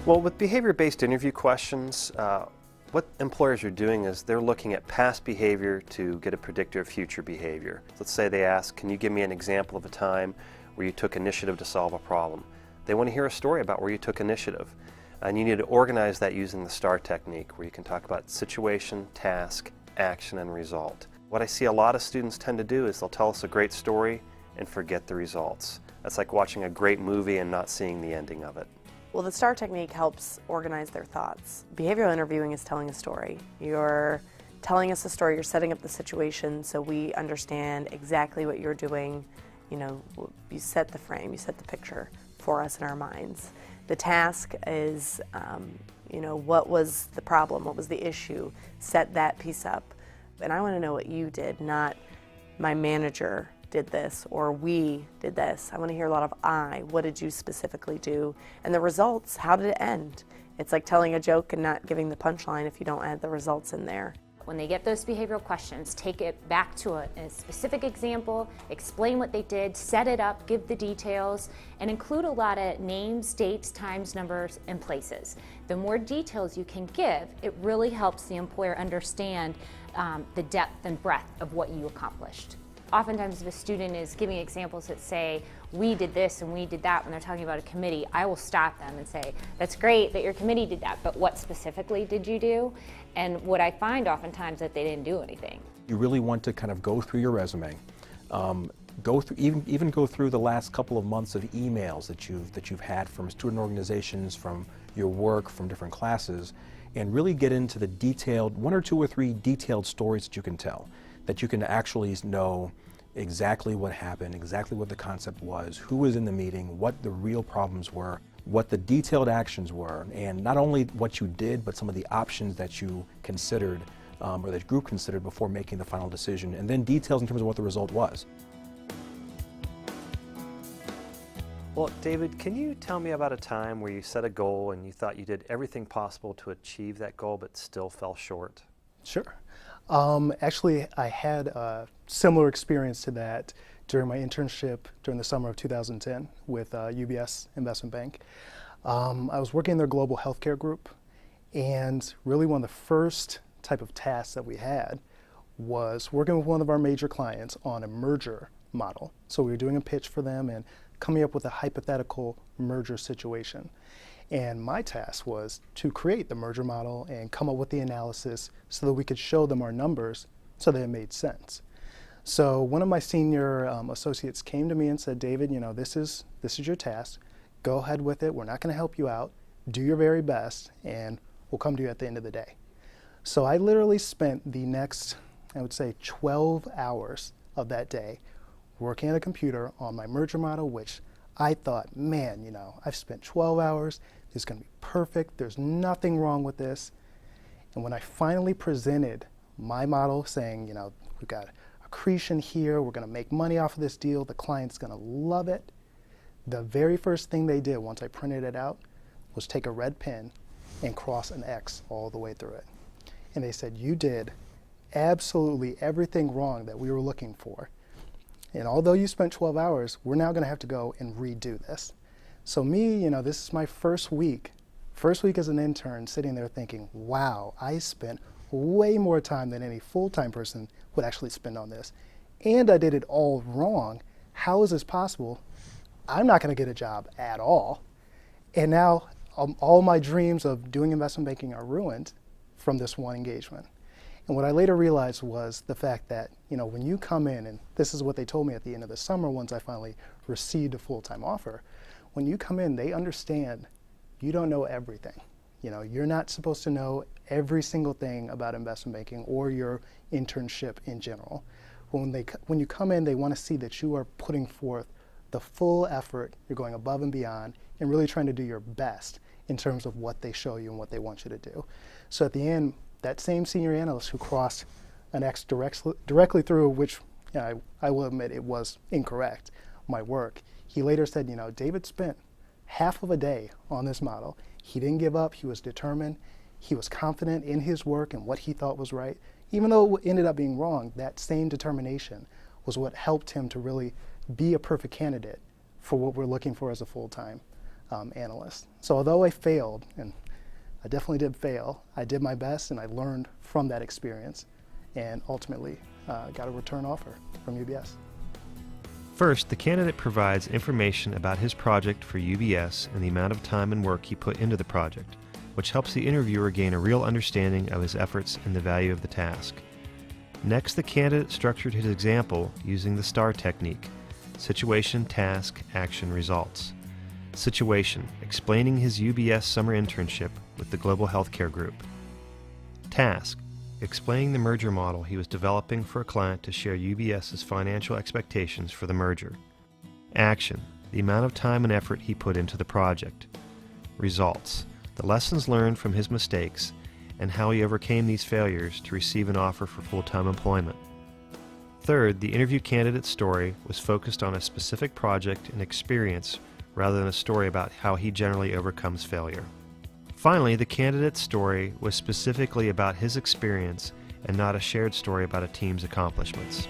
Well, with behavior-based interview questions, what employers are doing is they're looking at past behavior to get a predictor of future behavior. Let's say they ask, can you give me an example of a time where you took initiative to solve a problem? They want to hear a story about where you took initiative. And you need to organize that using the STAR technique, where you can talk about situation, task, action, and result. What I see a lot of students tend to do is they'll tell us a great story and forget the results. That's like watching a great movie and not seeing the ending of it. Well, the STAR technique helps organize their thoughts. Behavioral interviewing is telling a story. You're telling us a story, you're setting up the situation so we understand exactly what you're doing. You know, you set the frame, you set the picture for us in our minds. The task is, you know, what was the problem, what was the issue, set that piece up. And I want to know what you did, not my manager did this or we did this. I want to hear a lot of I. What did you specifically do? And the results, how did it end? It's like telling a joke and not giving the punchline if you don't add the results in there. When they get those behavioral questions, take it back to a specific example, explain what they did, set it up, give the details, and include a lot of names, dates, times, numbers, and places. The more details you can give, it really helps the employer understand the depth and breadth of what you accomplished. Oftentimes if a student is giving examples that say, we did this and we did that when they're talking about a committee, I will stop them and say, that's great that your committee did that, but what specifically did you do? And what I find oftentimes that they didn't do anything. You really want to kind of go through your resume, go through even go through the last couple of months of emails that you've had from student organizations, from your work, from different classes, and really get into the detailed, 1 or 2 or 3 detailed stories that you can tell, that you can actually know exactly what happened, exactly what the concept was, who was in the meeting, what the real problems were, what the detailed actions were, and not only what you did, but some of the options that you considered or that group considered before making the final decision, and then details in terms of what the result was. Well, David, can you tell me about a time where you set a goal and you thought you did everything possible to achieve that goal but still fell short? Sure. Actually, I had a similar experience to that during my internship during the summer of 2010 with UBS Investment Bank. I was working in their global healthcare group, and really one of the first type of tasks that we had was working with one of our major clients on a merger model. So we were doing a pitch for them and coming up with a hypothetical merger situation. And my task was to create the merger model and come up with the analysis so that we could show them our numbers so that it made sense. So one of my senior associates came to me and said, David, you know, this is your task. Go ahead with it. We're not going to help you out. Do your very best, and we'll come to you at the end of the day. So I literally spent the next, I would say, 12 hours of that day working at a computer on my merger model, which I thought, man, you know, I've spent 12 hours. It's going to be perfect. There's nothing wrong with this. And when I finally presented my model saying, you know, we've got accretion here, we're going to make money off of this deal, the client's going to love it, the very first thing they did once I printed it out was take a red pen and cross an X all the way through it. And they said, you did absolutely everything wrong that we were looking for. And although you spent 12 hours, we're now going to have to go and redo this. So me, you know, this is my first week as an intern, sitting there thinking, wow, I spent way more time than any full-time person would actually spend on this. And I did it all wrong. How is this possible? I'm not going to get a job at all. And now all my dreams of doing investment banking are ruined from this one engagement. And what I later realized was the fact that, you know, when you come in, and this is what they told me at the end of the summer once I finally received a full-time offer, when you come in, they understand you don't know everything. You know, you're not supposed to know every single thing about investment banking or your internship in general. When you come in, they want to see that you are putting forth the full effort, you're going above and beyond, and really trying to do your best in terms of what they show you and what they want you to do. So at the end, that same senior analyst who crossed an X directly through, which, you know, I will admit it was incorrect, my work, he later said, you know, David spent half of a day on this model. He didn't give up. He was determined. He was confident in his work and what he thought was right. Even though it ended up being wrong, that same determination was what helped him to really be a perfect candidate for what we're looking for as a full-time analyst. So although I failed, and I definitely did fail, I did my best and I learned from that experience and ultimately got a return offer from UBS. First, the candidate provides information about his project for UBS and the amount of time and work he put into the project, which helps the interviewer gain a real understanding of his efforts and the value of the task. Next, the candidate structured his example using the STAR technique: situation, task, action, results. Situation, explaining his UBS summer internship with the Global Healthcare Group. Task, explaining the merger model he was developing for a client to share UBS's financial expectations for the merger. Action, the amount of time and effort he put into the project. Results, the lessons learned from his mistakes and how he overcame these failures to receive an offer for full-time employment. Third, the interview candidate's story was focused on a specific project and experience rather than a story about how he generally overcomes failure. Finally, the candidate's story was specifically about his experience and not a shared story about a team's accomplishments.